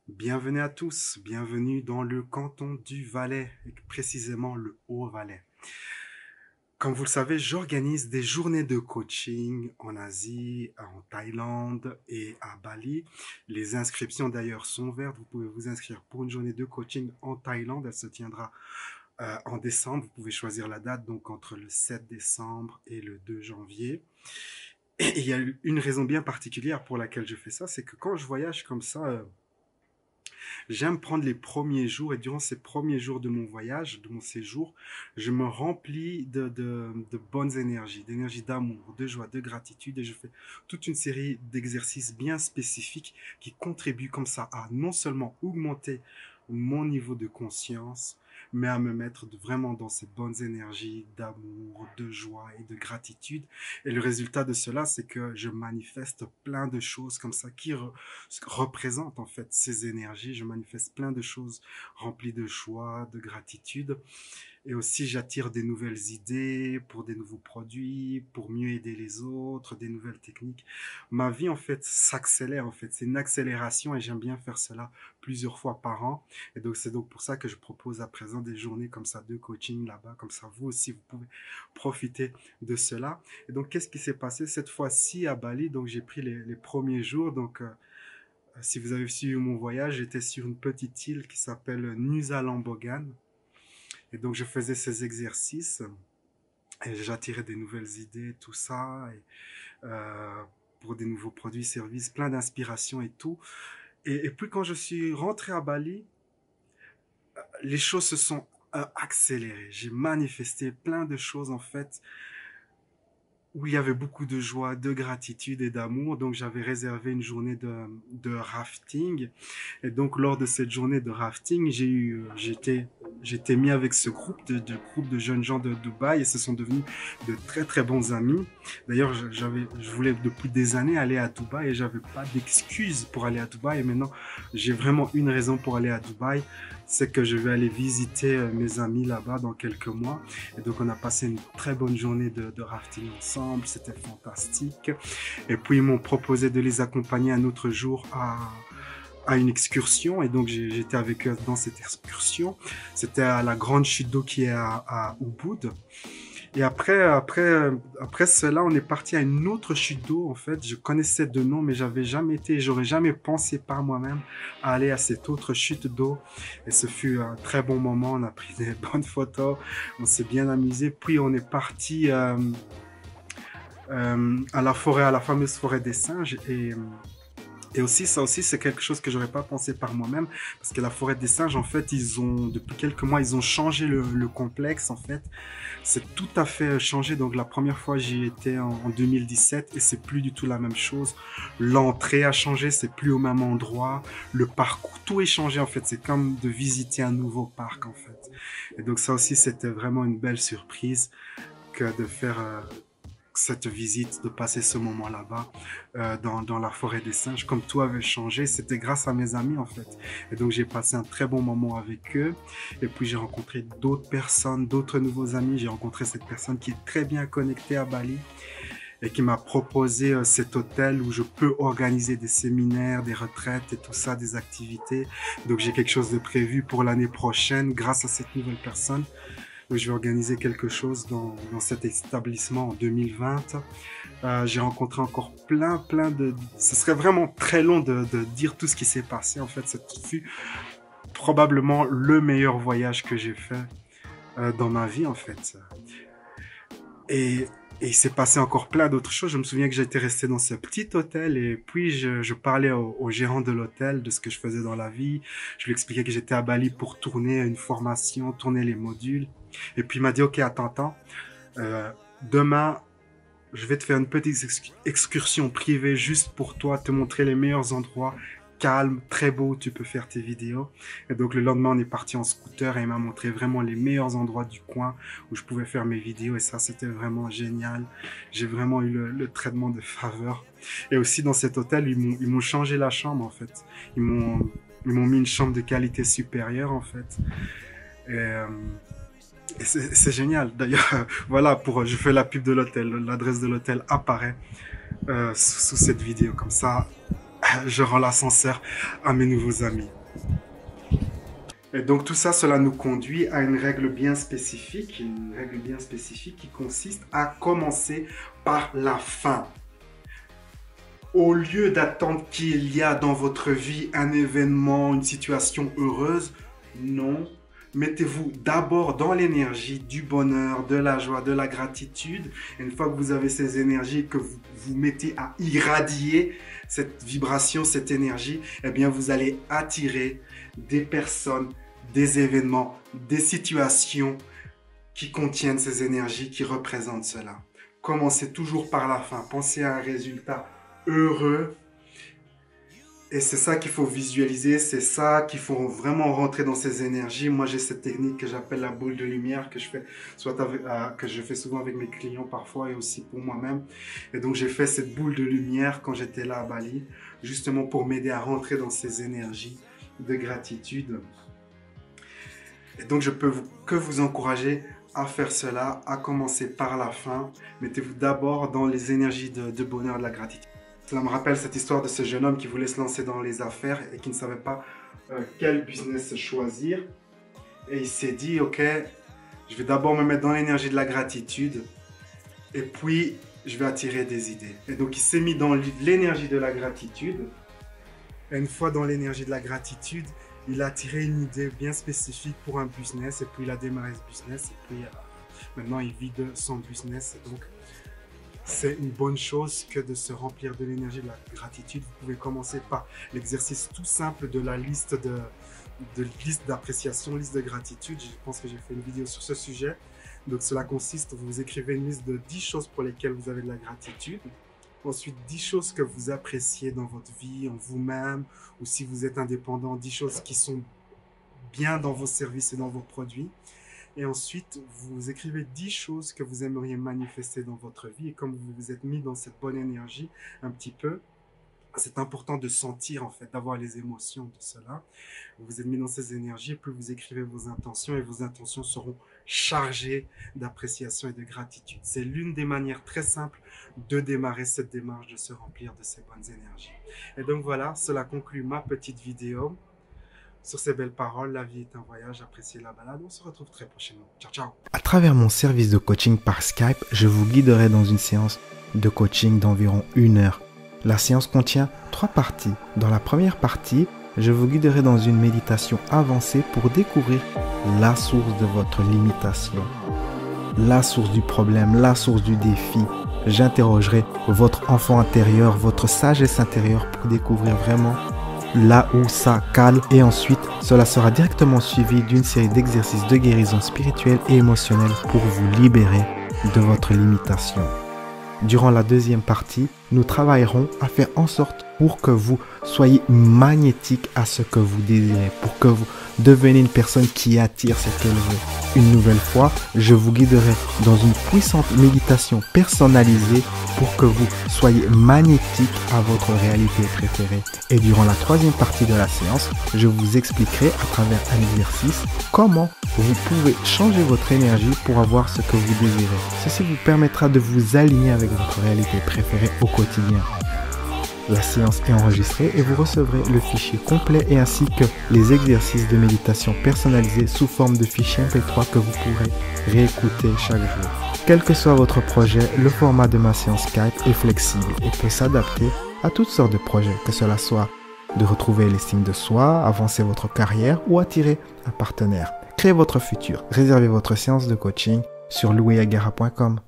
Bienvenue à tous, bienvenue dans le canton du Valais, et précisément le Haut-Valais. Comme vous le savez, j'organise des journées de coaching en Asie, en Thaïlande et à Bali. Les inscriptions d'ailleurs sont ouvertes. Vous pouvez vous inscrire pour une journée de coaching en Thaïlande. Elle se tiendra en décembre. Vous pouvez choisir la date, donc entre le 7 décembre et le 2 janvier. Et il y a une raison bien particulière pour laquelle je fais ça, c'est que quand je voyage comme ça, j'aime prendre les premiers jours et durant ces premiers jours de mon voyage, de mon séjour, je me remplis de bonnes énergies, d'énergie d'amour, de joie, de gratitude et je fais toute une série d'exercices bien spécifiques qui contribuent comme ça à non seulement augmenter mon niveau de conscience, mais à me mettre vraiment dans ces bonnes énergies d'amour, de joie et de gratitude. Et le résultat de cela, c'est que je manifeste plein de choses comme ça qui représentent en fait ces énergies. Je manifeste plein de choses remplies de joie, de gratitude. Et aussi, j'attire des nouvelles idées pour des nouveaux produits, pour mieux aider les autres, des nouvelles techniques. Ma vie, en fait, s'accélère, en fait. C'est une accélération et j'aime bien faire cela plusieurs fois par an. Et donc, c'est donc pour ça que je propose à présent des journées comme ça de coaching là-bas. Comme ça, vous aussi, vous pouvez profiter de cela. Et donc, qu'est-ce qui s'est passé cette fois-ci à Bali? Donc, j'ai pris les premiers jours. Donc, si vous avez suivi mon voyage, j'étais sur une petite île qui s'appelle Nusa Lambogan. Et donc, je faisais ces exercices et j'attirais des nouvelles idées, tout ça, et, euh, pour des nouveaux produits, services, plein d'inspiration et tout. Et puis, quand je suis rentré à Bali, les choses se sont accélérées. J'ai manifesté plein de choses, en fait, où il y avait beaucoup de joie, de gratitude et d'amour. Donc, j'avais réservé une journée de rafting. Et donc, lors de cette journée de rafting, j'étais mis avec ce groupe de jeunes gens de Dubaï et ce sont devenus de très, très bons amis. D'ailleurs, je voulais depuis des années aller à Dubaï et j'avais pas d'excuse pour aller à Dubaï. Et maintenant, j'ai vraiment une raison pour aller à Dubaï. C'est que je vais aller visiter mes amis là-bas dans quelques mois. Et donc, on a passé une très bonne journée de rafting ensemble. C'était fantastique. Et puis, ils m'ont proposé de les accompagner un autre jour à une excursion. Et donc, j'étais avec eux dans cette excursion. C'était à la grande chute d'eau qui est à Ubud. Et après cela, on est parti à une autre chute d'eau. En fait, je connaissais de nom, mais j'avais jamais été, j'aurais jamais pensé par moi-même à aller à cette autre chute d'eau. Et ce fut un très bon moment. On a pris des bonnes photos, on s'est bien amusé. Puis on est parti à la forêt, à la fameuse forêt des singes. Et aussi, ça aussi, c'est quelque chose que j'aurais pas pensé par moi-même, parce que la forêt des singes, en fait, depuis quelques mois, ils ont changé le complexe, en fait. C'est tout à fait changé. Donc, la première fois, j'y étais en 2017 et c'est plus du tout la même chose. L'entrée a changé, c'est plus au même endroit. Le parcours, tout est changé, en fait. C'est comme de visiter un nouveau parc, en fait. Et donc, ça aussi, c'était vraiment une belle surprise que de faire cette visite, de passer ce moment là-bas dans la forêt des singes. Comme tout avait changé, c'était grâce à mes amis en fait. Et donc j'ai passé un très bon moment avec eux. Et puis j'ai rencontré d'autres personnes, d'autres nouveaux amis. J'ai rencontré cette personne qui est très bien connectée à Bali et qui m'a proposé cet hôtel où je peux organiser des séminaires, des retraites et tout ça, des activités. Donc j'ai quelque chose de prévu pour l'année prochaine grâce à cette nouvelle personne. Je vais organiser quelque chose dans cet établissement en 2020. J'ai rencontré encore plein de... Ce serait vraiment très long de dire tout ce qui s'est passé. En fait, ce fut probablement le meilleur voyage que j'ai fait dans ma vie, en fait. Et, et il s'est passé encore plein d'autres choses. Je me souviens que j'étais resté dans ce petit hôtel et puis je parlais au gérant de l'hôtel de ce que je faisais dans la vie. Je lui expliquais que j'étais à Bali pour tourner une formation, tourner les modules. Et puis il m'a dit, ok, attends. Euh, Demain, je vais te faire une petite excursion privée juste pour toi, te montrer les meilleurs endroits calmes, très beaux où tu peux faire tes vidéos. Et donc le lendemain, on est parti en scooter et il m'a montré vraiment les meilleurs endroits du coin où je pouvais faire mes vidéos et ça, c'était vraiment génial. J'ai vraiment eu le traitement de faveur. Et aussi dans cet hôtel, ils m'ont changé la chambre en fait. Ils m'ont ils m'ont mis une chambre de qualité supérieure en fait. Et, c'est génial. D'ailleurs, voilà, je fais la pub de l'hôtel. L'adresse de l'hôtel apparaît sous cette vidéo. Comme ça, je rends l'ascenseur à mes nouveaux amis. Et donc tout ça, cela nous conduit à une règle bien spécifique qui consiste à commencer par la fin. Au lieu d'attendre qu'il y a dans votre vie un événement, une situation heureuse, non. Mettez-vous d'abord dans l'énergie du bonheur, de la joie, de la gratitude. Et une fois que vous avez ces énergies, que vous vous mettez à irradier cette vibration, cette énergie, eh bien vous allez attirer des personnes, des événements, des situations qui contiennent ces énergies, qui représentent cela. Commencez toujours par la fin. Pensez à un résultat heureux. Et c'est ça qu'il faut visualiser, c'est ça qu'il faut vraiment rentrer dans ces énergies. Moi, j'ai cette technique que j'appelle la boule de lumière que je fais, que je fais souvent avec mes clients parfois et aussi pour moi-même. Et donc, j'ai fait cette boule de lumière quand j'étais là à Bali, justement pour m'aider à rentrer dans ces énergies de gratitude. Et donc, je peux que vous encourager à faire cela, à commencer par la fin. Mettez-vous d'abord dans les énergies de bonheur, de la gratitude. Cela me rappelle cette histoire de ce jeune homme qui voulait se lancer dans les affaires et qui ne savait pas quel business choisir. Et il s'est dit, ok, je vais d'abord me mettre dans l'énergie de la gratitude et puis je vais attirer des idées. Et donc il s'est mis dans l'énergie de la gratitude. Et une fois dans l'énergie de la gratitude, il a attiré une idée bien spécifique pour un business et puis il a démarré ce business et puis maintenant il vit de son business. Et donc c'est une bonne chose que de se remplir de l'énergie de la gratitude. Vous pouvez commencer par l'exercice tout simple de la liste liste d'appréciation, liste de gratitude. Je pense que j'ai fait une vidéo sur ce sujet. Donc cela consiste, vous écrivez une liste de 10 choses pour lesquelles vous avez de la gratitude. Ensuite, 10 choses que vous appréciez dans votre vie, en vous-même, ou si vous êtes indépendant, 10 choses qui sont bien dans vos services et dans vos produits. Et ensuite, vous écrivez 10 choses que vous aimeriez manifester dans votre vie. Et comme vous vous êtes mis dans cette bonne énergie un petit peu, c'est important de sentir en fait, d'avoir les émotions de cela. Vous vous êtes mis dans ces énergies, plus vous écrivez vos intentions et vos intentions seront chargées d'appréciation et de gratitude. C'est l'une des manières très simples de démarrer cette démarche, de se remplir de ces bonnes énergies. Et donc voilà, cela conclut ma petite vidéo. Sur ces belles paroles, la vie est un voyage, appréciez la balade. On se retrouve très prochainement. Ciao, ciao. À travers mon service de coaching par Skype, je vous guiderai dans une séance de coaching d'environ 1 heure. La séance contient 3 parties. Dans la première partie, je vous guiderai dans une méditation avancée pour découvrir la source de votre limitation, la source du problème, la source du défi. J'interrogerai votre enfant intérieur, votre sagesse intérieure pour découvrir vraiment là où ça cale. Et ensuite, cela sera directement suivi d'une série d'exercices de guérison spirituelle et émotionnelle pour vous libérer de votre limitation. Durant la deuxième partie, nous travaillerons à faire en sorte pour que vous soyez magnétique à ce que vous désirez, pour que vous deveniez une personne qui attire ce qu'elle veut. Une nouvelle fois, je vous guiderai dans une puissante méditation personnalisée pour que vous soyez magnétique à votre réalité préférée. Et durant la troisième partie de la séance, je vous expliquerai à travers un exercice comment vous pouvez changer votre énergie pour avoir ce que vous désirez. Ceci vous permettra de vous aligner avec votre réalité préférée au quotidien. La séance est enregistrée et vous recevrez le fichier complet et ainsi que les exercices de méditation personnalisés sous forme de fichier MP3 que vous pourrez réécouter chaque jour. Quel que soit votre projet, le format de ma séance Skype est flexible et peut s'adapter à toutes sortes de projets, que cela soit de retrouver l'estime de soi, avancer votre carrière ou attirer un partenaire. Créez votre futur, réservez votre séance de coaching sur louisagara.com.